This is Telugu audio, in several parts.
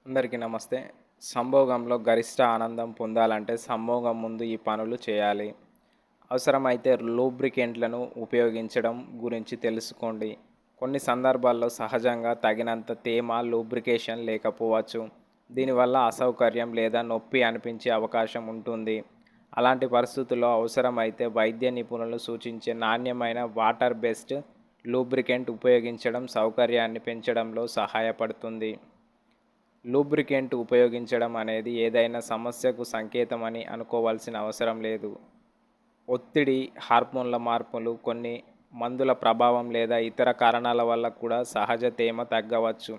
అందరికీ నమస్తే. సంభోగంలో గరిష్ట ఆనందం పొందాలంటే సంభోగం ముందు ఈ పనులు చేయాలి. అవసరమైతే లూబ్రికెంట్లను ఉపయోగించడం గురించి తెలుసుకోండి. కొన్ని సందర్భాల్లో సహజంగా తగినంత తేమ, లూబ్రికేషన్ లేకపోవచ్చు. దీనివల్ల అసౌకర్యం లేదా నొప్పి అనిపించే అవకాశం ఉంటుంది. అలాంటి పరిస్థితుల్లో అవసరమైతే వైద్య నిపుణులు సూచించే నాణ్యమైన వాటర్ బేస్డ్ లూబ్రికెంట్ ఉపయోగించడం సౌకర్యాన్ని పెంచడంలో సహాయపడుతుంది. లూబ్రికెంట్ ఉపయోగించడం అనేది ఏదైనా సమస్యకు సంకేతమని అనుకోవాల్సిన అవసరం లేదు. ఒత్తిడి, హార్మోన్ల మార్పులు, కొన్ని మందుల ప్రభావం లేదా ఇతర కారణాల వల్ల కూడా సహజ తేమ తగ్గవచ్చు.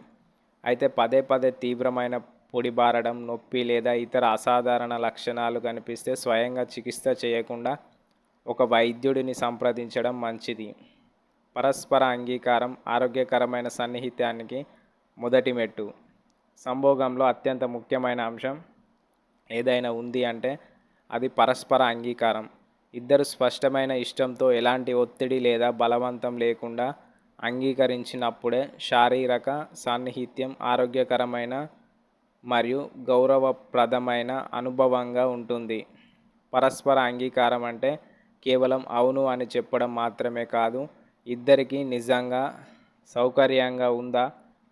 అయితే పదే పదే తీవ్రమైన పొడిబారడం, నొప్పి లేదా ఇతర అసాధారణ లక్షణాలు కనిపిస్తే స్వయంగా చికిత్స చేయకుండా ఒక వైద్యుడిని సంప్రదించడం మంచిది. పరస్పర అంగీకారం ఆరోగ్యకరమైన సన్నిహితానికి మొదటి మెట్టు. సంభోగంలో అత్యంత ముఖ్యమైన అంశం ఏదైనా ఉంది అంటే అది పరస్పర అంగీకారం. ఇద్దరు స్పష్టమైన ఇష్టంతో ఎలాంటి ఒత్తిడి లేదా బలవంతం లేకుండా అంగీకరించినప్పుడే శారీరక సాన్నిహిత్యం ఆరోగ్యకరమైన మరియు గౌరవప్రదమైన అనుభవంగా ఉంటుంది. పరస్పర అంగీకారం అంటే కేవలం అవును అని చెప్పడం మాత్రమే కాదు, ఇద్దరికీ నిజంగా సౌకర్యంగా ఉందా,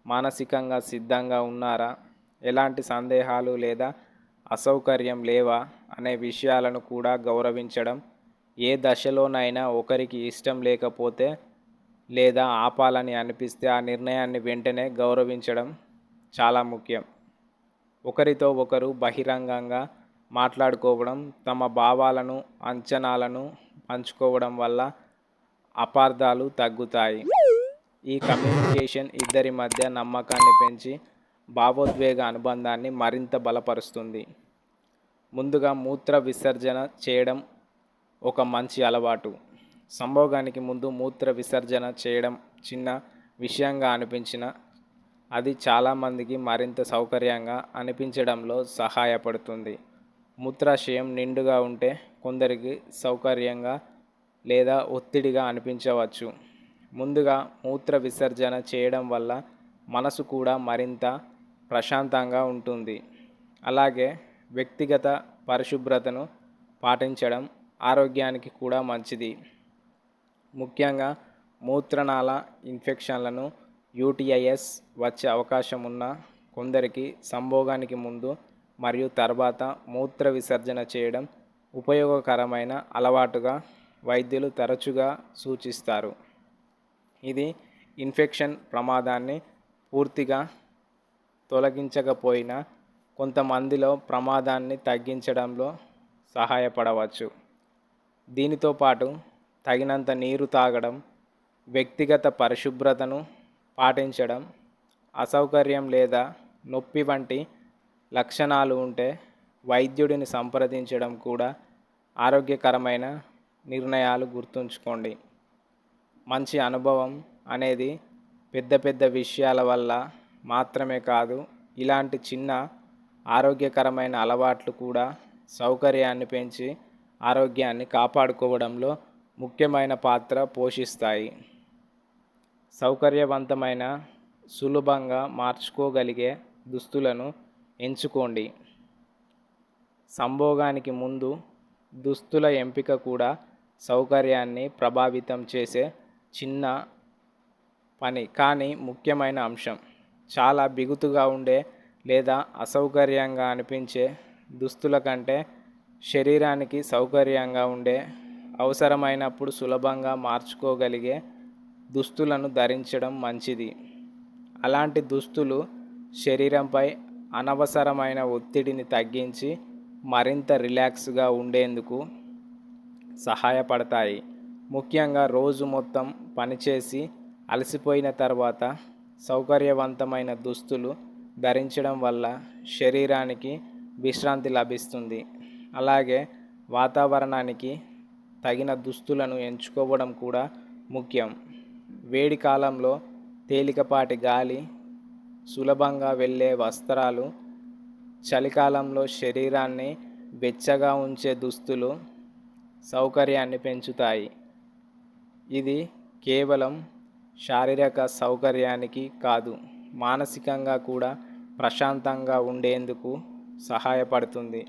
మానసికంగా సిద్ధంగా ఉన్నారా, ఎలాంటి సందేహాలు లేదా అసౌకర్యం లేవా అనే విషయాలను కూడా గౌరవించడం. ఏ దశలోనైనా ఒకరికి ఇష్టం లేకపోతే లేదా ఆపాలని అనిపిస్తే ఆ నిర్ణయాన్ని వెంటనే గౌరవించడం చాలా ముఖ్యం. ఒకరితో ఒకరు బహిరంగంగా మాట్లాడుకోవడం, తమ భావాలను, అంచనాలను పంచుకోవడం వల్ల అపార్థాలు తగ్గుతాయి. ఈ కమ్యూనికేషన్ ఇద్దరి మధ్య నమ్మకాన్ని పెంచి భావోద్వేగ అనుబంధాన్ని మరింత బలపరుస్తుంది. ముందుగా మూత్ర విసర్జన చేయడం ఒక మంచి అలవాటు. సంభోగానికి ముందు మూత్ర విసర్జన చేయడం చిన్న విషయంగా అనిపించిన అది చాలామందికి మరింత సౌకర్యంగా అనిపించడంలో సహాయపడుతుంది. మూత్రాశయం నిండుగా ఉంటే కొందరికి సౌకర్యంగా లేదా ఒత్తిడిగా అనిపించవచ్చు. ముందుగా మూత్ర విసర్జన చేయడం వల్ల మనసు కూడా మరింత ప్రశాంతంగా ఉంటుంది. అలాగే వ్యక్తిగత పరిశుభ్రతను పాటించడం ఆరోగ్యానికి కూడా మంచిది. ముఖ్యంగా మూత్రనాళ ఇన్ఫెక్షన్లను, యూటీఐఎస్ వచ్చే అవకాశం ఉన్న కొందరికి సంభోగానికి ముందు మరియు తర్వాత మూత్ర విసర్జన చేయడం ఉపయోగకరమైన అలవాటుగా వైద్యులు తరచుగా సూచిస్తారు. ఇది ఇన్ఫెక్షన్ ప్రమాదాన్ని పూర్తిగా తొలగించకపోయినా కొంతమందిలో ప్రమాదాన్ని తగ్గించడంలో సహాయపడవచ్చు. దీనితో పాటు తగినంత నీరు తాగడం, వ్యక్తిగత పరిశుభ్రతను పాటించడం, అసౌకర్యం లేదా నొప్పి వంటి లక్షణాలు ఉంటే వైద్యుడిని సంప్రదించడం కూడా ఆరోగ్యకరమైన నిర్ణయాలు. గుర్తుంచుకోండి, మంచి అనుభవం అనేది పెద్ద పెద్ద విషయాల వల్ల మాత్రమే కాదు, ఇలాంటి చిన్న ఆరోగ్యకరమైన అలవాట్లు కూడా సౌకర్యాన్ని పెంచి ఆరోగ్యాన్ని కాపాడుకోవడంలో ముఖ్యమైన పాత్ర పోషిస్తాయి. సౌకర్యవంతమైన, సులభంగా మార్చుకోగలిగే దుస్తులను ఎంచుకోండి. సంభోగానికి ముందు దుస్తుల ఎంపిక కూడా సౌకర్యాన్ని ప్రభావితం చేసే చిన్న పని కానీ ముఖ్యమైన అంశం. చాలా బిగుతుగా ఉండే లేదా అసౌకర్యంగా అనిపించే దుస్తుల కంటే శరీరానికి సౌకర్యంగా ఉండే, అవసరమైనప్పుడు సులభంగా మార్చుకోగలిగే దుస్తులను ధరించడం మంచిది. అలాంటి దుస్తులు శరీరంపై అనవసరమైన ఒత్తిడిని తగ్గించి మరింత రిలాక్స్గా ఉండేందుకు సహాయపడతాయి. ముఖ్యంగా రోజు మొత్తం పనిచేసి అలసిపోయిన తర్వాత సౌకర్యవంతమైన దుస్తులు ధరించడం వల్ల శరీరానికి విశ్రాంతి లభిస్తుంది. అలాగే వాతావరణానికి తగిన దుస్తులను ఎంచుకోవడం కూడా ముఖ్యం. వేడి కాలంలో తేలికపాటి గాలి, సులభంగా వెళ్ళే వస్త్రాలు, చలికాలంలో శరీరాన్ని వెచ్చగా ఉంచే దుస్తులు సౌకర్యాన్ని పెంచుతాయి. ఇది కేవలం శారీరక సౌకర్యానికి కాదు, మానసికంగా కూడా ప్రశాంతంగా ఉండేందుకు సహాయపడుతుంది.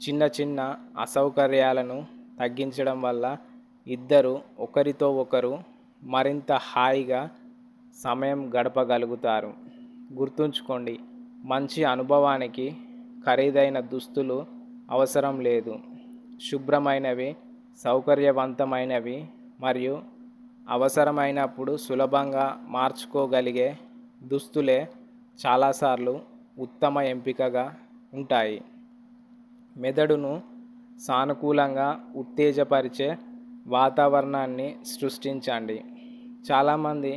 చిన్న చిన్న అసౌకర్యాలను తగ్గించడం వల్ల ఇద్దరు ఒకరితో ఒకరు మరింత హాయిగా సమయం గడపగలుగుతారు. గుర్తుంచుకోండి, మంచి అనుభవానికి ఖరీదైన దుస్తులు అవసరం లేదు. శుభ్రమైనవి, సౌకర్యవంతమైనవి మరియు అవసరమైనప్పుడు సులభంగా మార్చుకోగలిగే దుస్తులే చాలాసార్లు ఉత్తమ ఎంపికగా ఉంటాయి. మెదడును సానుకూలంగా ఉత్తేజపరిచే వాతావరణాన్ని సృష్టించండి. చాలామంది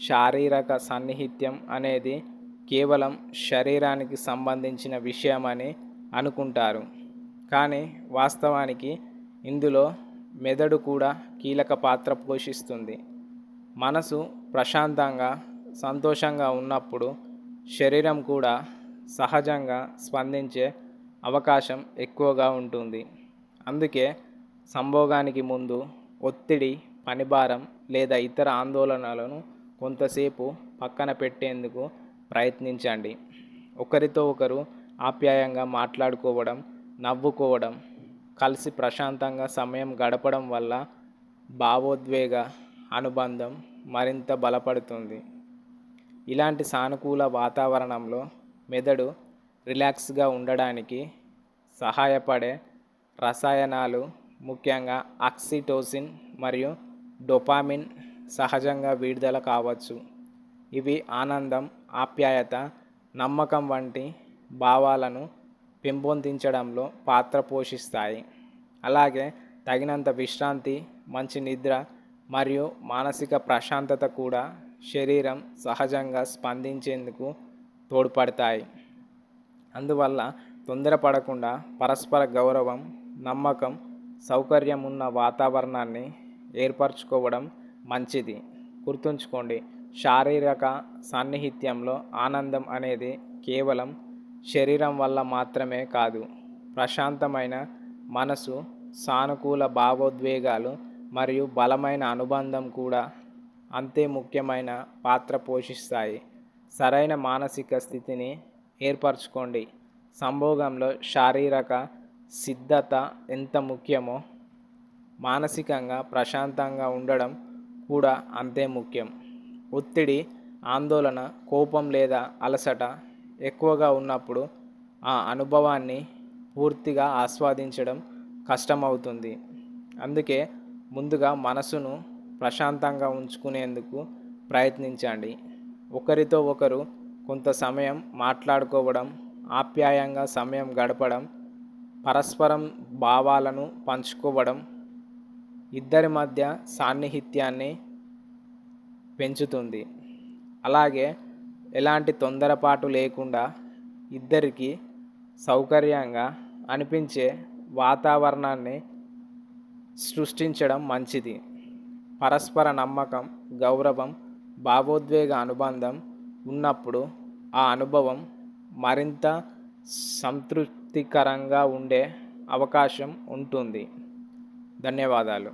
శారీరక సాన్నిహిత్యం అనేది కేవలం శరీరానికి సంబంధించిన విషయమని అనుకుంటారు. కానీ వాస్తవానికి ఇందులో మెదడు కూడా కీలక పాత్ర పోషిస్తుంది. మనసు ప్రశాంతంగా, సంతోషంగా ఉన్నప్పుడు శరీరం కూడా సహజంగా స్పందించే అవకాశం ఎక్కువగా ఉంటుంది. అందుకే సంభోగానికి ముందు ఒత్తిడి, పనిభారం లేదా ఇతర ఆందోళనలను కొంతసేపు పక్కన పెట్టేందుకు ప్రయత్నించండి. ఒకరితో ఒకరు ఆప్యాయంగా మాట్లాడుకోవడం, నవ్వుకోవడం, కలిసి ప్రశాంతంగా సమయం గడపడం వల్ల భావోద్వేగ అనుబంధం మరింత బలపడుతుంది. ఇలాంటి సానుకూల వాతావరణంలో మెదడు రిలాక్స్గా ఉండడానికి సహాయపడే రసాయనాలు, ముఖ్యంగా ఆక్సిటోసిన్ మరియు డోపామిన్ సహజంగా విడుదల కావచ్చు. ఇవి ఆనందం, ఆప్యాయత, నమ్మకం వంటి భావాలను పెంపొందించడంలో పాత్ర పోషిస్తాయి. అలాగే తగినంత విశ్రాంతి, మంచి నిద్ర మరియు మానసిక ప్రశాంతత కూడా శరీరం సహజంగా స్పందించేందుకు తోడ్పడతాయి. అందువల్ల తొందరపడకుండా పరస్పర గౌరవం, నమ్మకం, సౌకర్యం ఉన్న వాతావరణాన్ని ఏర్పరచుకోవడం మంచిది. గుర్తుంచుకోండి, శారీరక సాన్నిహిత్యంలో ఆనందం అనేది కేవలం శరీరం వల్ల మాత్రమే కాదు, ప్రశాంతమైన మనసు, సానుకూల భావోద్వేగాలు మరియు బలమైన అనుబంధం కూడా అంతే ముఖ్యమైన పాత్ర పోషిస్తాయి. సరైన మానసిక స్థితిని ఏర్పరచుకోండి. సంభోగంలో శారీరక సిద్ధత ఎంత ముఖ్యమో, మానసికంగా ప్రశాంతంగా ఉండడం కూడా అంతే ముఖ్యం. ఒత్తిడి, ఆందోళన, కోపం లేదా అలసట ఎక్కువగా ఉన్నప్పుడు ఆ అనుభవాన్ని పూర్తిగా ఆస్వాదించడం కష్టమవుతుంది. అందుకే ముందుగా మనసును ప్రశాంతంగా ఉంచుకునేందుకు ప్రయత్నించండి. ఒకరితో ఒకరు కొంత సమయం మాట్లాడుకోవడం, ఆప్యాయంగా సమయం గడపడం, పరస్పరం భావాలను పంచుకోవడం ఇద్దరి మధ్య సాన్నిహిత్యాన్ని పెంచుతుంది. అలాగే ఎలాంటి తొందరపాటు లేకుండా ఇద్దరికీ సౌకర్యంగా అనిపించే వాతావరణాన్ని సృష్టించడం మంచిది. పరస్పర నమ్మకం, గౌరవం, భావోద్వేగ అనుబంధం ఉన్నప్పుడు ఆ అనుభవం మరింత సంతృప్తికరంగా ఉండే అవకాశం ఉంటుంది. ధన్యవాదాలు.